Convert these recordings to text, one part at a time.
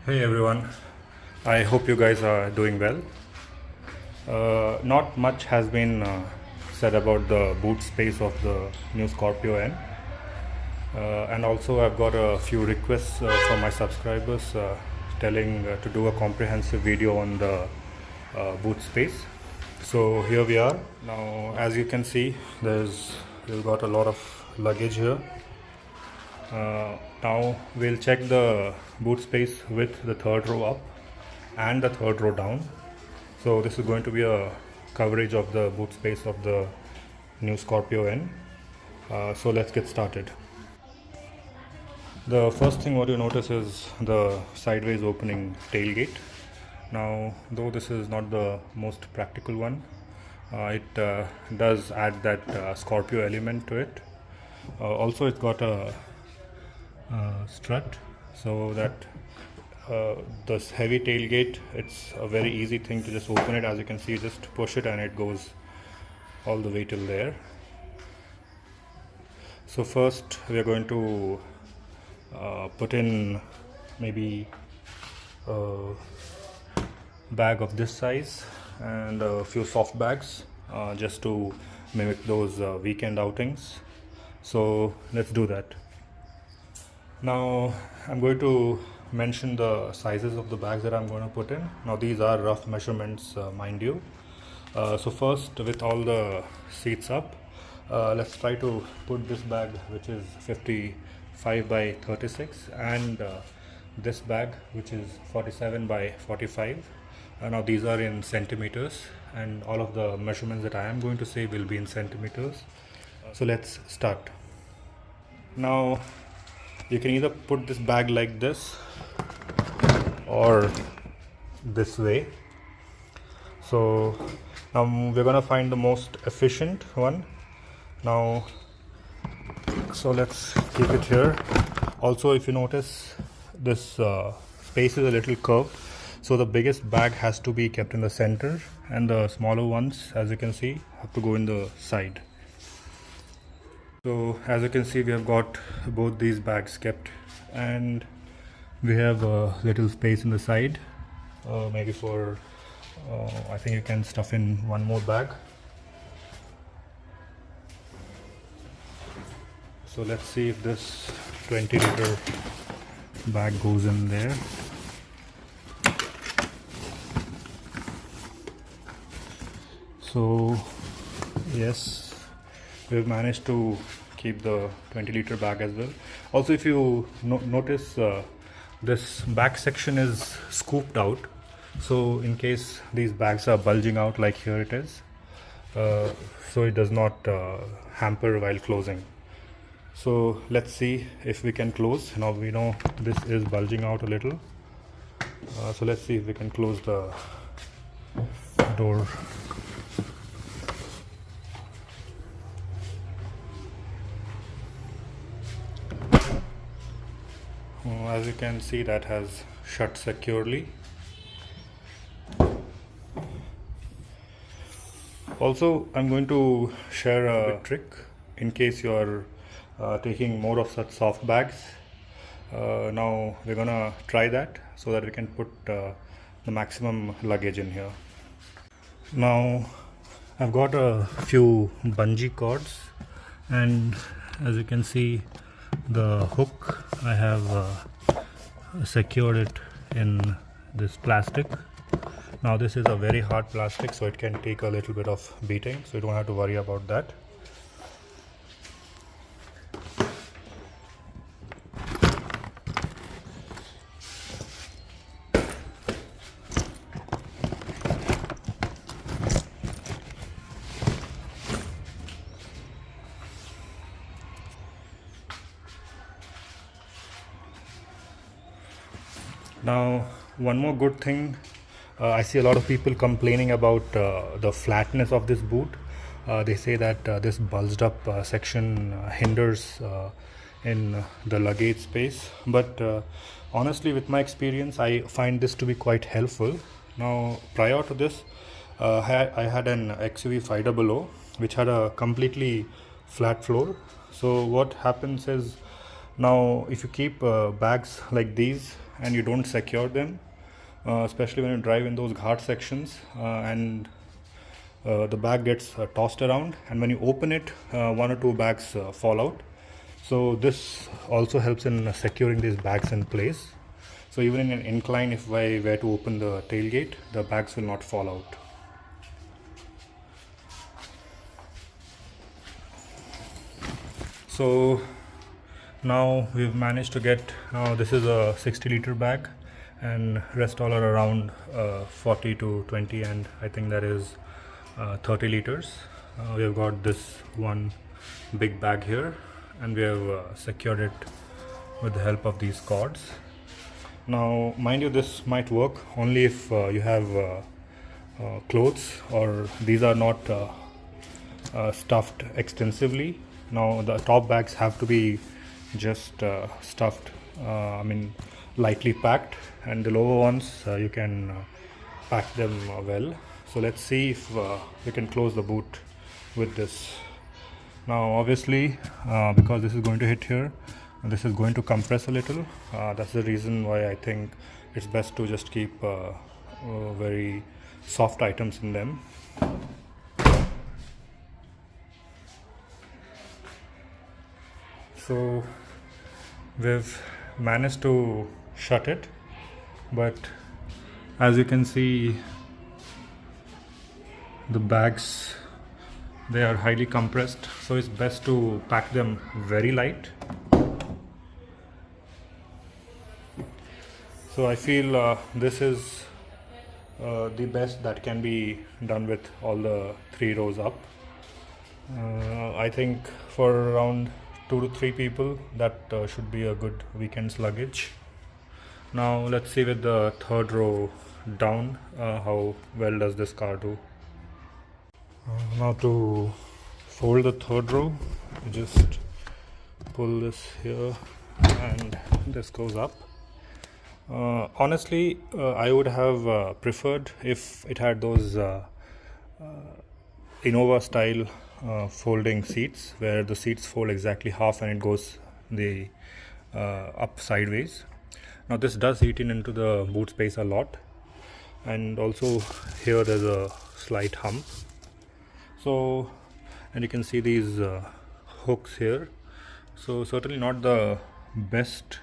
Hey everyone, I hope you guys are doing well. Not much has been said about the boot space of the new Scorpio N, and also I've got a few requests from my subscribers telling to do a comprehensive video on the boot space. So here we are. Now, as you can see, we've got a lot of luggage here. Now we'll check the boot space with the third row up and the third row down. So this is going to be a coverage of the boot space of the new Scorpio N. So let's get started. The first thing what you notice is the sideways opening tailgate. Now, though this is not the most practical one, it does add that Scorpio element to it. Also, it's got a strut, so that this heavy tailgate, it's a very easy thing to just open it. As you can see, just push it and it goes all the way till there. So first we are going to put in maybe a bag of this size and a few soft bags just to mimic those weekend outings. So let's do that. Now I'm going to mention the sizes of the bags that I'm going to put in. Now these are rough measurements, mind you. So first, with all the seats up, let's try to put this bag, which is 55 by 36, and this bag, which is 47 by 45. Now these are in centimeters, and all of the measurements that I am going to say will be in centimeters. So let's start. Now you can either put this bag like this or this way. So now we're gonna find the most efficient one. Now, so let's keep it here. Also, if you notice, this space is a little curved, so the biggest bag has to be kept in the center, and the smaller ones, as you can see, have to go in the side. So as you can see, we have got both these bags kept, and we have a little space in the side, maybe for I think you can stuff in one more bag. So let's see if this 20-liter bag goes in there. So yes, we've managed to keep the 20-liter bag as well. Also, if you notice, this back section is scooped out, so in case these bags are bulging out like here it is, so it does not hamper while closing. So let's see if we can close. Now we know this is bulging out a little, so let's see if we can close the door. As you can see, that has shut securely. Also, I'm going to share a trick in case you are taking more of such soft bags. Now we're gonna try that so that we can put the maximum luggage in here. Now I've got a few bungee cords, and as you can see, the hook, I have secured it in this plastic. Now this is a very hard plastic, so it can take a little bit of beating, so you don't have to worry about that. Now, one more good thing, I see a lot of people complaining about the flatness of this boot. They say that this bulged up section hinders in the luggage space, but honestly, with my experience, I find this to be quite helpful. Now, prior to this, I had an XUV 500 which had a completely flat floor. So what happens is, Now if you keep bags like these and you don't secure them, especially when you drive in those ghat sections, and the bag gets tossed around, and when you open it, one or two bags fall out. So this also helps in securing these bags in place. So even in an incline, if I were to open the tailgate, the bags will not fall out. So now we've managed to get, this is a 60-liter bag, and rest all are around 40 to 20, and I think that is 30 liters. We have got this one big bag here, and we have secured it with the help of these cords. Now mind you, this might work only if you have clothes, or these are not stuffed extensively. Now the top bags have to be just stuffed, lightly packed, and the lower ones you can pack them well. So let's see if we can close the boot with this. Now obviously, because this is going to hit here, this is going to compress a little. That's the reason why I think it's best to just keep very soft items in them. So we've managed to shut it, but as you can see, the bags, they are highly compressed, so it's best to pack them very light. So I feel this is the best that can be done with all the 3 rows up. I think for around 2 to 3 people that should be a good weekend's luggage. Now let's see with the 3rd row down how well does this car do. Now to fold the 3rd row, you just pull this here and this goes up. Honestly, I would have preferred if it had those Innova style folding seats, where the seats fold exactly half and it goes the up sideways. Now this does eat into the boot space a lot, and also here there's a slight hump. So, and you can see these hooks here. So certainly not the best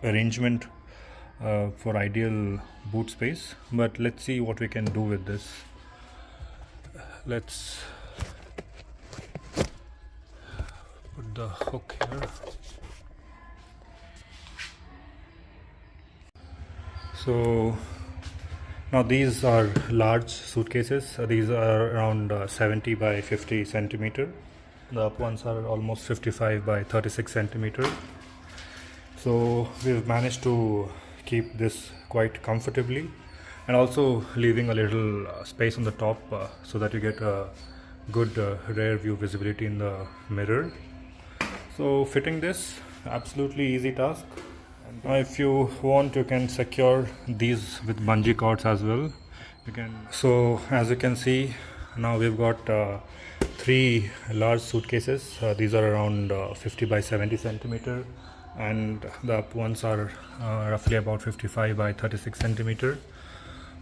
arrangement for ideal boot space, but let's see what we can do with this. Let's put the hook here. So now these are large suitcases. These are around 70 by 50 centimeter. The up ones are almost 55 by 36 centimeter. So we've managed to keep this quite comfortably, and also leaving a little space on the top so that you get a good rear view visibility in the mirror. So fitting this, absolutely easy task. And if you want, you can secure these with bungee cords as well. You can. So as you can see, now we've got 3 large suitcases. These are around 50 by 70 centimeter, and the up ones are roughly about 55 by 36 centimeter.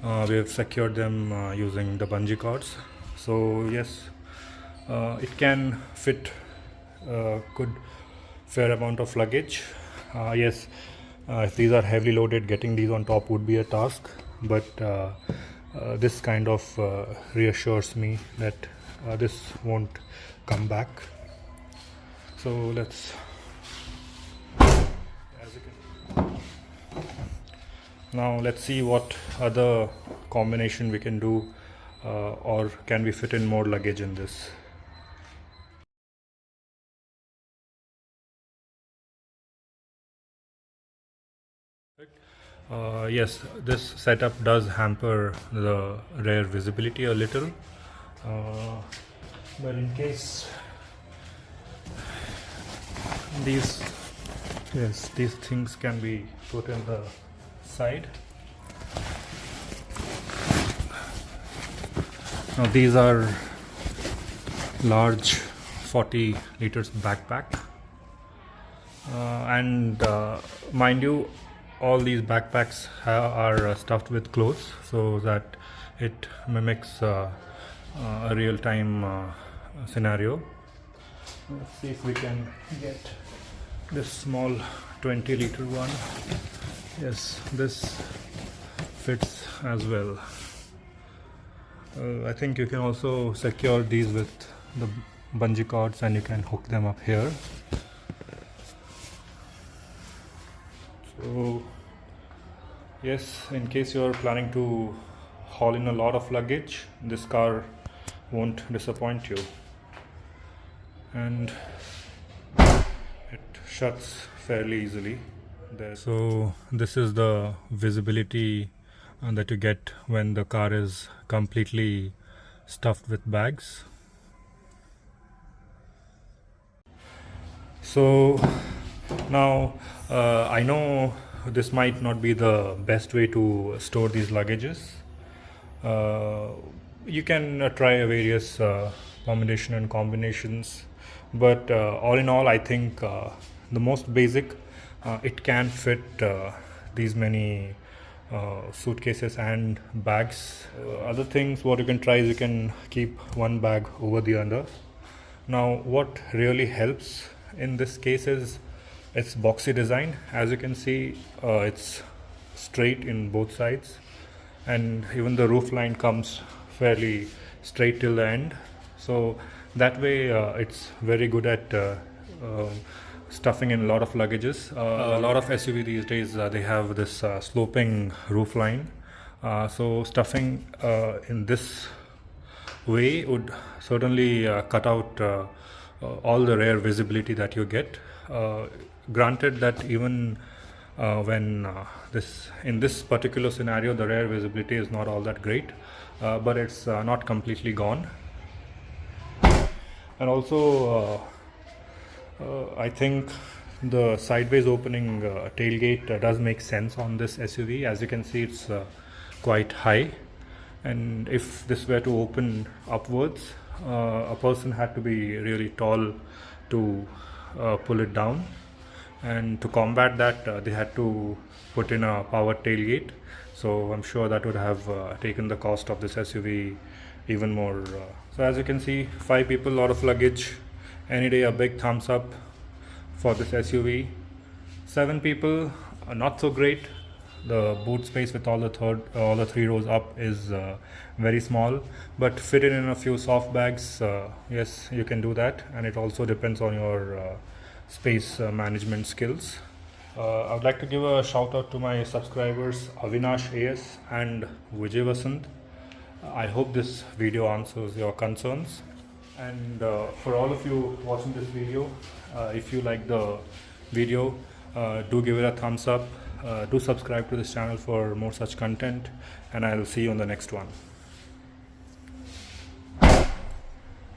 We have secured them using the bungee cords. So yes, it can fit a good fair amount of luggage. Yes, if these are heavily loaded, getting these on top would be a task, but this kind of reassures me that this won't come back. So let's, now let's see what other combination we can do, or can we fit in more luggage in this. Yes, this setup does hamper the rear visibility a little, but in case these things can be put in the side. Now these are large 40 liters backpack. And mind you, all these backpacks are stuffed with clothes so that it mimics a real-time scenario. Let's see if we can get this small 20-liter one. Yes, this fits as well. I think you can also secure these with the bungee cords and you can hook them up here. So yes, in case you are planning to haul in a lot of luggage, this car won't disappoint you. And it shuts fairly easily there. So this is the visibility that you get when the car is completely stuffed with bags. So now I know this might not be the best way to store these luggages. You can try various combination and combinations, but all in all I think the most basic, it can fit these many suitcases and bags. Other things what you can try is you can keep one bag over the other. Now what really helps in this case is its boxy design. As you can see, it's straight in both sides, and even the roof line comes fairly straight till the end, so that way it's very good at stuffing in a lot of luggages. A lot of SUV these days they have this sloping roof line, so stuffing in this way would certainly cut out all the rear visibility that you get. Granted that even when in this particular scenario the rear visibility is not all that great, but it's not completely gone. And also I think the sideways opening tailgate does make sense on this SUV. As you can see, it's quite high, and if this were to open upwards, a person had to be really tall to pull it down, and to combat that they had to put in a power tailgate. So I'm sure that would have taken the cost of this SUV even more. So as you can see, 5 people, lot of luggage. Any day a big thumbs up for this SUV. 7 people, not so great. The boot space with all the 3 rows up is very small, but fitted in a few soft bags, yes, you can do that. And it also depends on your space management skills. I would like to give a shout out to my subscribers Avinash AS and Vijay Vasant. I hope this video answers your concerns. And for all of you watching this video, if you like the video, do give it a thumbs up. Do subscribe to this channel for more such content, and I'll see you on the next one.